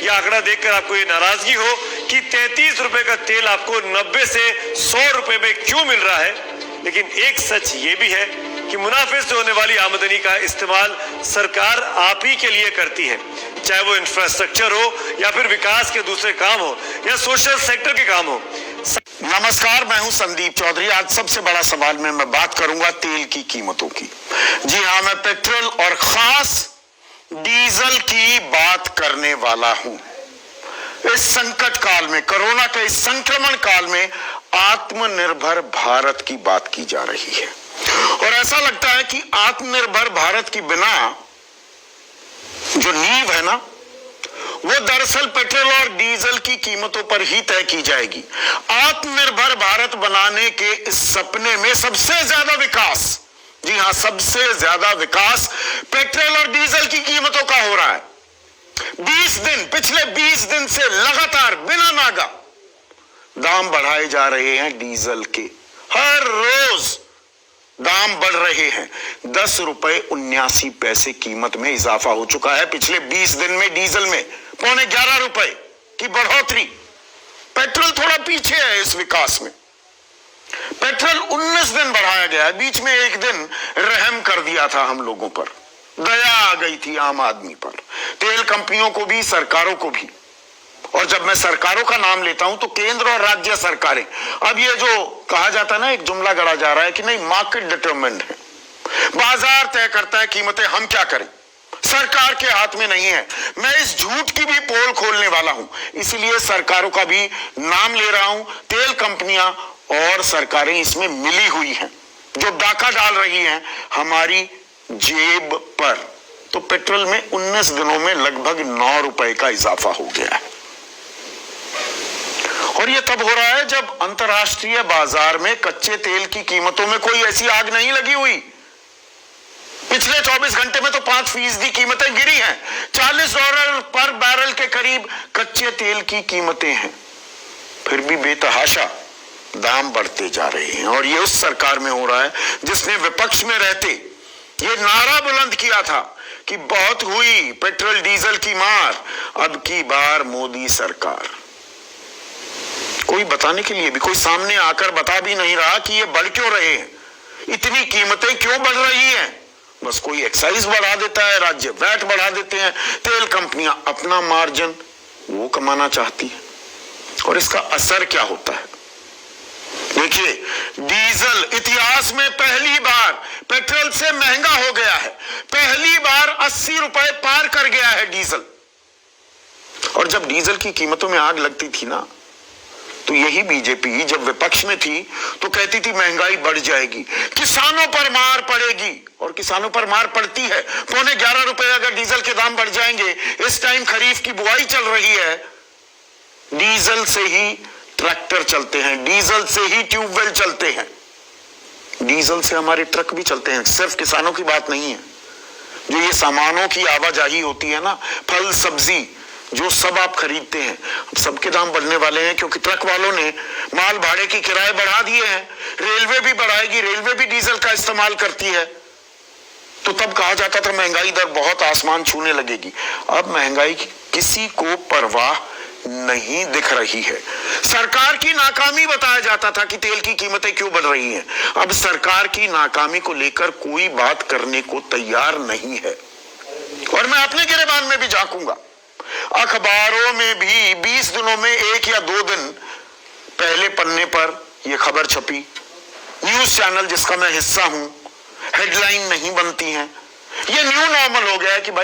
यह आंकड़ा देखकर आपको ये नाराजगी हो कि 33 रुपए का तेल आपको 90 से 100 रुपए में क्यों मिल रहा है, लेकिन एक सच ये भी है कि मुनाफे से होने वाली आमदनी का इस्तेमाल सरकार आप ही के लिए करती है, चाहे वो इंफ्रास्ट्रक्चर हो या फिर विकास के दूसरे काम हो या सोशल सेक्टर के काम हो। नमस्कार, मैं हूं संदीप चौधरी। आज सबसे बड़ा सवाल में मैं बात करूंगा तेल की कीमतों की। जी हां, मैं पेट्रोल और खास डीजल की बात करने वाला हूं। इस संकट काल में, कोरोना के इस संक्रमण काल में आत्मनिर्भर भारत की बात की जा रही है और ऐसा लगता है कि आत्मनिर्भर भारत की बिना जो नींव है ना, वो दरअसल पेट्रोल और डीजल की कीमतों पर ही तय की जाएगी। आत्मनिर्भर भारत बनाने के इस सपने में सबसे ज्यादा विकास, जी हां, सबसे ज्यादा विकास पेट्रोल और डीजल की कीमतों का हो रहा है। 20 दिन, पिछले 20 दिन से लगातार बिना नागा दाम बढ़ाए जा रहे हैं डीजल के। हर रोज दाम बढ़ रहे हैं। 10 रुपए 79 पैसे कीमत में इजाफा हो चुका है पिछले 20 दिन में। डीजल में 11.25 रुपए की बढ़ोतरी। पेट्रोल थोड़ा पीछे है इस विकास में। पेट्रोल 19 दिन बढ़ाया गया है। बीच में एक दिन रहम कर दिया था हम लोगों पर, दया आ गई थी आम आदमी पर, तेल कंपनियों को भी, सरकारों को भी। और जब मैं सरकारों का नाम लेता हूं तो केंद्र और राज्य सरकारें। अब ये जो कहा जाता है ना, एक जुमला गढ़ा जा रहा है कि नहीं, मार्केट डिटरमिन्ड है, बाजार तय करता है कीमतें, हम क्या करें, सरकार के हाथ में नहीं है। मैं इस झूठ की भी पोल खोलने वाला हूं, इसलिए सरकारों का भी नाम ले रहा हूं। तेल कंपनियां और सरकारें इसमें मिली हुई हैं, जो डाका डाल रही हैं हमारी जेब पर। तो पेट्रोल में 19 दिनों में लगभग 9 रुपए का इजाफा हो गया है और यह तब हो रहा है जब अंतर्राष्ट्रीय बाजार में कच्चे तेल की कीमतों में कोई ऐसी आग नहीं लगी हुई। पिछले 24 घंटे में तो 5% कीमतें गिरी हैं। $40 पर बैरल के करीब कच्चे तेल की कीमतें हैं, फिर भी बेतहाशा दाम बढ़ते जा रहे हैं। और यह उस सरकार में हो रहा है जिसने विपक्ष में रहते ये नारा बुलंद किया था कि बहुत हुई पेट्रोल डीजल की मार, अब की बार मोदी सरकार। कोई बताने के लिए भी, कोई सामने आकर बता भी नहीं रहा कि ये बढ़ क्यों रहे हैं, इतनी कीमतें क्यों बढ़ रही हैं। बस कोई एक्साइज बढ़ा देता है, राज्य वैट बढ़ा देते हैं, तेल कंपनियां अपना मार्जिन वो कमाना चाहती है। और इसका असर क्या होता है? देखिए, डीजल इतिहास में पहली बार पेट्रोल से महंगा हो गया है। पहली बार 80 रुपए पार कर गया है डीजल। और जब डीजल की कीमतों में आग लगती थी ना, तो यही बीजेपी जब विपक्ष में थी तो कहती थी महंगाई बढ़ जाएगी, किसानों पर मार पड़ेगी। और किसानों पर मार पड़ती है। 11.25 रुपए अगर डीजल के दाम बढ़ जाएंगे, इस टाइम खरीफ की बुआई चल रही है, डीजल से ही ट्रैक्टर चलते हैं, डीजल से ही ट्यूबवेल चलते हैं, डीजल से हमारे ट्रक भी चलते हैं। सिर्फ किसानों की बात नहीं है, जो ये सामानों की आवाजाही होती है ना, फल सब्जी, जो सब आप खरीदते हैं, सबके दाम बढ़ने वाले हैं, क्योंकि ट्रक वालों ने माल भाड़े की किराए बढ़ा दिए हैं। रेलवे भी बढ़ाएगी, रेलवे भी डीजल का इस्तेमाल करती है। तो तब कहा जाता था महंगाई दर बहुत आसमान छूने लगेगी। अब महंगाई की किसी को परवाह नहीं दिख रही है। सरकार की नाकामी बताया जाता था कि तेल की कीमतें क्यों बढ़ रही हैं। अब सरकार की नाकामी को लेकर कोई बात करने को तैयार नहीं है। और मैं अपने गिरेबान में भी झांकूंगा। अखबारों में भी 20 दिनों में 1 या 2 दिन पहले पन्ने पर यह खबर छपी। न्यूज चैनल जिसका मैं हिस्सा हूं, हेडलाइन नहीं बनती हैं। यह न्यू नॉर्मल हो गया है कि भाई